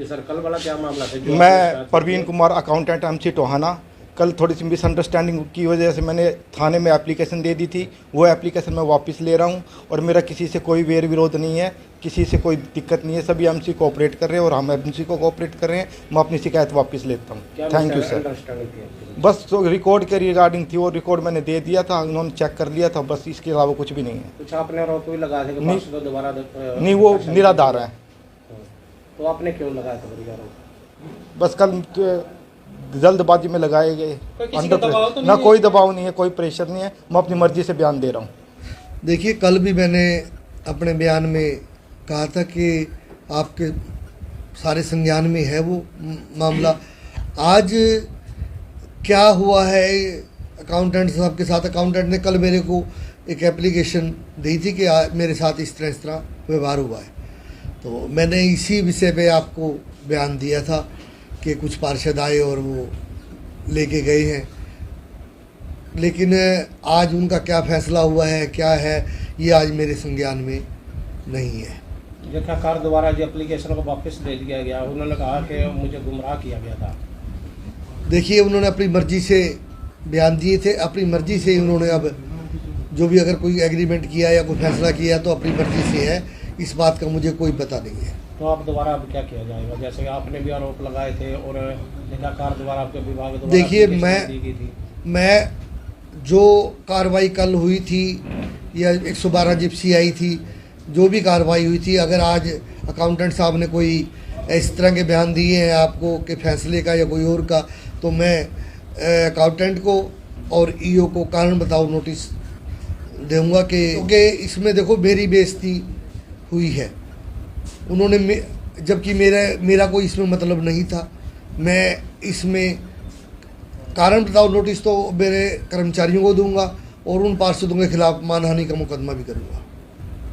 Sir कल वाला क्या मामला था? मैं परवीन कुमार अकाउंटेंट MC टोहाना। कल थोड़ी सी मिसअंडरस्टैंडिंग की वजह से मैंने थाने में एप्लीकेशन दे दी थी। वो एप्लीकेशन मैं वापस ले रहा हूं और मेरा किसी से कोई वेर विरोध नहीं है, किसी से कोई दिक्कत नहीं है। सभी MC कोऑपरेट कर रहे हैं और हम MC को कोऑपरेट कर रहे हैं। मैं अपनी शिकायत वापस लेता हूँ। Thank you sir. बस तो रिकॉर्ड के रिगार्डिंग थी, वो रिकॉर्ड मैंने दे दिया था, उन्होंने चेक कर लिया था, बस इसके अलावा कुछ भी नहीं है। कुछ आपने आरोप भी लगा थे कि दोबारा नहीं, वो निराधार है। तो आपने क्यों लगाया था? बस कल जल्दबाजी में लगाए गए, ना कोई दबाव नहीं है, कोई प्रेशर नहीं है। मैं अपनी मर्जी से बयान दे रहा हूँ। देखिए, कल भी मैंने अपने बयान में कहा था कि आपके सारे संज्ञान में है वो मामला। आज क्या हुआ है अकाउंटेंट साहब के साथ, अकाउंटेंट ने कल मेरे को एक एप्लीकेशन दी थी कि मेरे साथ इस तरह व्यवहार हुआ है, तो मैंने इसी विषय पे आपको बयान दिया था कि कुछ पार्षद आए और वो लेके गए हैं। लेकिन आज उनका क्या फैसला हुआ है, क्या है, ये आज मेरे संज्ञान में नहीं है। यथाकार द्वारा जो एप्लीकेशन को वापस दे दिया गया, उन्होंने कहा कि मुझे गुमराह किया गया था। देखिए, उन्होंने अपनी मर्जी से बयान दिए थे, अपनी मर्जी से ही उन्होंने अब जो भी अगर कोई एग्रीमेंट किया या कोई फैसला किया तो अपनी मर्जी से है, इस बात का मुझे कोई पता नहीं है। तो आप दोबारा अब क्या किया जाएगा? जैसे आपने भी आरोप लगाए थे और लेखाकार द्वारा आपके विभाग द्वारा देखिए, मैं जो कार्रवाई कल हुई थी या 112 जिप्सी आई थी, जो भी कार्रवाई हुई थी, अगर आज अकाउंटेंट साहब ने कोई इस तरह के बयान दिए हैं आपको कि फैसले का या कोई और का, तो मैं अकाउंटेंट को और EO को कारण बताओ नोटिस दूंगा कि इसमें देखो मेरी बेइज्जती हुई है। उन्होंने जबकि मेरा कोई इसमें मतलब नहीं था। मैं इसमें कारण बताओ नोटिस तो मेरे कर्मचारियों को दूंगा और उन पार्षदों के खिलाफ मानहानि का मुकदमा भी करूंगा।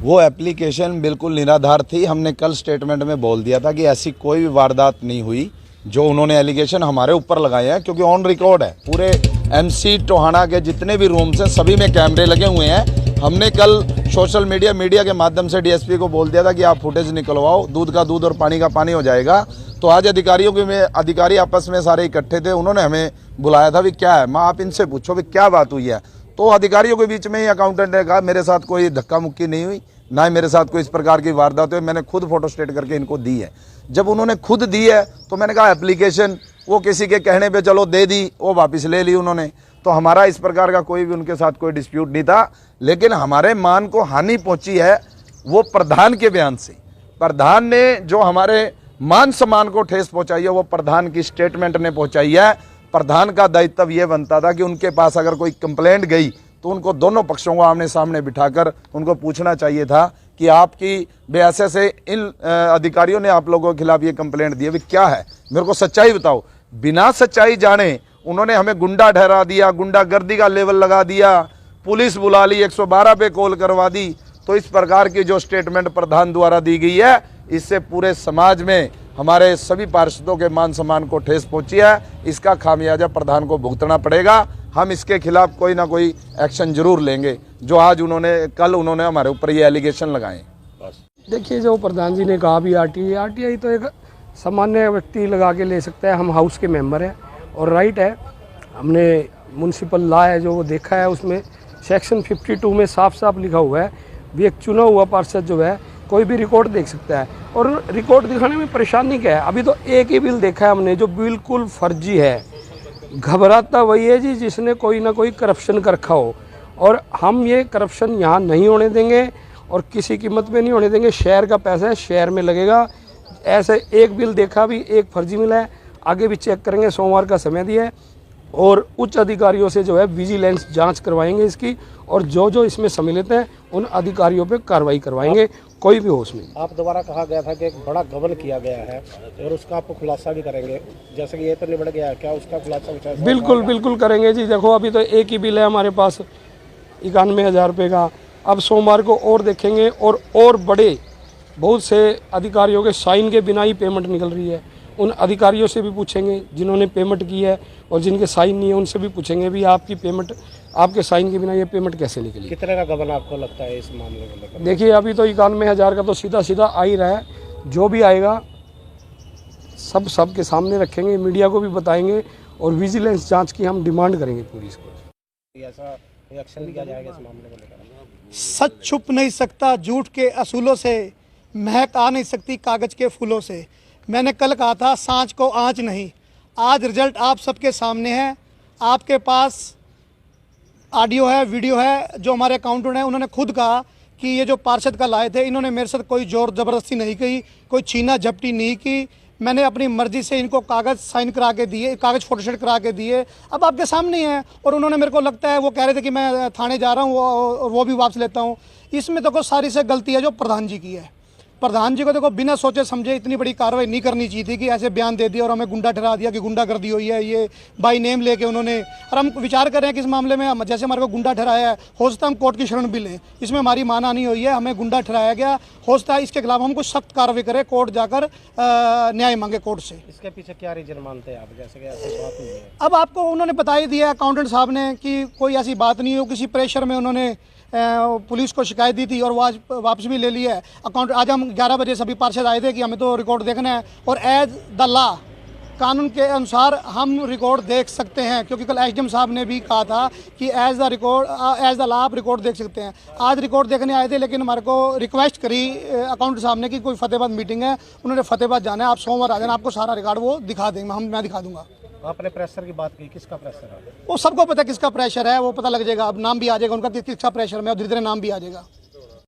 वो एप्लीकेशन बिल्कुल निराधार थी। हमने कल स्टेटमेंट में बोल दिया था कि ऐसी कोई भी वारदात नहीं हुई जो उन्होंने एलिगेशन हमारे ऊपर लगाए हैं, क्योंकि ऑन रिकॉर्ड है। पूरे MC टोहाना के जितने भी रूम्स हैं सभी में कैमरे लगे हुए हैं। हमने कल सोशल मीडिया के माध्यम से DSP को बोल दिया था कि आप फुटेज निकलवाओ, दूध का दूध और पानी का पानी हो जाएगा। तो आज अधिकारी आपस में सारे इकट्ठे थे, उन्होंने हमें बुलाया था भी क्या है, माँ आप इनसे पूछो भी क्या बात हुई है। तो अधिकारियों के बीच में ही अकाउंटेंट ने कहा मेरे साथ कोई धक्का मुक्की नहीं हुई, ना ही मेरे साथ कोई इस प्रकार की वारदात हुई। मैंने खुद फोटो स्टेट करके इनको दी है। जब उन्होंने खुद दी है तो मैंने कहा एप्लीकेशन वो किसी के कहने पे चलो दे दी, वो वापस ले ली उन्होंने। तो हमारा इस प्रकार का कोई भी उनके साथ कोई डिस्प्यूट नहीं था। लेकिन हमारे मान को हानि पहुंची है वो प्रधान के बयान से। प्रधान ने जो हमारे मान सम्मान को ठेस पहुंचाई है वो प्रधान की स्टेटमेंट ने पहुंचाई है। प्रधान का दायित्व ये बनता था कि उनके पास अगर कोई कंप्लेंट गई तो उनको दोनों पक्षों को आमने सामने बिठाकर उनको पूछना चाहिए था कि आपकी बेहसे से इन अधिकारियों ने आप लोगों के खिलाफ ये कंप्लेंट दी है, क्या है, मेरे को सच्चाई बताओ। बिना सच्चाई जाने उन्होंने हमें गुंडा ठहरा दिया, गुंडागर्दी का लेवल लगा दिया, पुलिस बुला ली, 112 पे कॉल करवा दी। तो इस प्रकार की जो स्टेटमेंट प्रधान द्वारा दी गई है, इससे पूरे समाज में हमारे सभी पार्षदों के मान सम्मान को ठेस पहुंची है। इसका खामियाजा प्रधान को भुगतना पड़ेगा। हम इसके खिलाफ कोई ना कोई एक्शन जरूर लेंगे, जो आज कल उन्होंने हमारे ऊपर ये एलिगेशन लगाए। देखिए, जो प्रधान जी ने कहा भी RTI तो एक सामान्य व्यक्ति लगा के ले सकता है। हम हाउस के मेंबर हैं और राइट है, हमने म्यूनसिपल लॉ है जो वो देखा है, उसमें सेक्शन 52 में साफ साफ लिखा हुआ है भी एक चुना हुआ पार्षद जो है कोई भी रिकॉर्ड देख सकता है। और रिकॉर्ड दिखाने में परेशानी क्या है? अभी तो एक ही बिल देखा है हमने जो बिल्कुल फर्जी है। घबराता वही है जी जिसने कोई ना कोई करप्शन कर रखा हो, और हम ये करप्शन यहाँ नहीं होने देंगे और किसी कीमत पे नहीं होने देंगे। शहर का पैसा है, शहर में लगेगा। ऐसे एक बिल देखा भी, एक फर्जी मिला है, आगे भी चेक करेंगे। सोमवार का समय दिया है और उच्च अधिकारियों से जो है विजिलेंस जांच करवाएंगे इसकी, और जो इसमें सम्मिलित हैं उन अधिकारियों पे कार्रवाई करवाएंगे, कोई भी हो उसमें। आप द्वारा कहा गया था कि एक बड़ा गबन किया गया है और उसका आपको खुलासा भी करेंगे, जैसे कि ये तो निबट गया है, क्या उसका खुलासा? बिल्कुल करेंगे जी। देखो, अभी तो एक ही बिल है हमारे पास 91,000 रुपये का। अब सोमवार को और देखेंगे और बड़े बहुत से अधिकारियों के साइन के बिना ही पेमेंट निकल रही है। उन अधिकारियों से भी पूछेंगे जिन्होंने पेमेंट की है, और जिनके साइन नहीं है उनसे भी पूछेंगे भी आपकी पेमेंट, आपके साइन के बिना ये पेमेंट कैसे निकली। कितने का गबन आपको लगता है इस मामले में लेकर? देखिए, अभी तो 91,000 का तो सीधा आ ही रहा है। जो भी आएगा सबके सामने रखेंगे, मीडिया को भी बताएंगे और विजिलेंस जांच की हम डिमांड करेंगे पुलिस को। ऐसा रिएक्शन लिया जाएगा इस मामले को लेकर? सच छुप नहीं सकता, झूठ के असूलों से महक आ नहीं सकती कागज़ के फूलों से। मैंने कल कहा था सांच को आँच नहीं, आज रिजल्ट आप सबके सामने है। आपके पास ऑडियो है, वीडियो है। जो हमारे अकाउंटेंट हैं उन्होंने खुद कहा कि ये जो पार्षद का लाए थे, इन्होंने मेरे साथ कोई जोर ज़बरदस्ती नहीं की, कोई छीना झपटी नहीं की। मैंने अपनी मर्ज़ी से इनको कागज़ साइन करा के दिए, कागज़ फोटोस्टेट करा के दिए। अब आपके सामने है। और उन्होंने मेरे को लगता है वो कह रहे थे कि मैं थाने जा रहा हूँ और वो भी वापस लेता हूँ। इसमें तो सारी से गलती है जो प्रधान जी की है। प्रधान जी को देखो बिना सोचे समझे इतनी बड़ी कार्रवाई नहीं करनी चाहिए थी कि ऐसे बयान दे दिया और हमें गुंडा ठहरा दिया कि गुंडागर्दी हुई है, ये बाई नेम लेके उन्होंने। और हम विचार कर रहे हैं कि इस मामले में हम जैसे हमारे को गुंडा ठहराया है, हो सकता है हम कोर्ट की शरण भी लें। इसमें हमारी माना नहीं हुई है, हमें गुंडा ठहराया गया, हो सकता है इसके खिलाफ हम कुछ सख्त कार्रवाई करें, कोर्ट जाकर न्याय मांगे कोर्ट से। इसके पीछे क्या रीजन मानते हैं आप, जैसे कि ऐसी बात हुई है? अब आपको उन्होंने बता ही दिया अकाउंटेंट साहब ने कि कोई ऐसी बात नहीं हो, किसी प्रेशर में उन्होंने पुलिस को शिकायत दी थी और वो आज वापस भी ले लिया है अकाउंट। आज हम 11 बजे सभी पार्षद आए थे कि हमें तो रिकॉर्ड देखना है और एज द लॉ, कानून के अनुसार हम रिकॉर्ड देख सकते हैं, क्योंकि कल एसडीएम साहब ने भी कहा था कि एज द लॉ आप रिकॉर्ड देख सकते हैं। आज रिकॉर्ड देखने आए थे, लेकिन हमारे को रिक्वेस्ट करी अकाउंटेंट साहब ने कि कोई फतेहाबाद मीटिंग है, उन्होंने फतेहाबाद जाना है, आप सोमवार आ जाना, आपको सारा रिकॉर्ड वो दिखा देंगे, मैं दिखा दूंगा। आपने प्रेशर की बात की, किसका प्रेशर है? वो सबको पता है किसका प्रेशर है, वो पता लग जाएगा। अब नाम भी आ जाएगा उनका कि किसका प्रेशर में, और धीरे धीरे नाम भी आ जाएगा।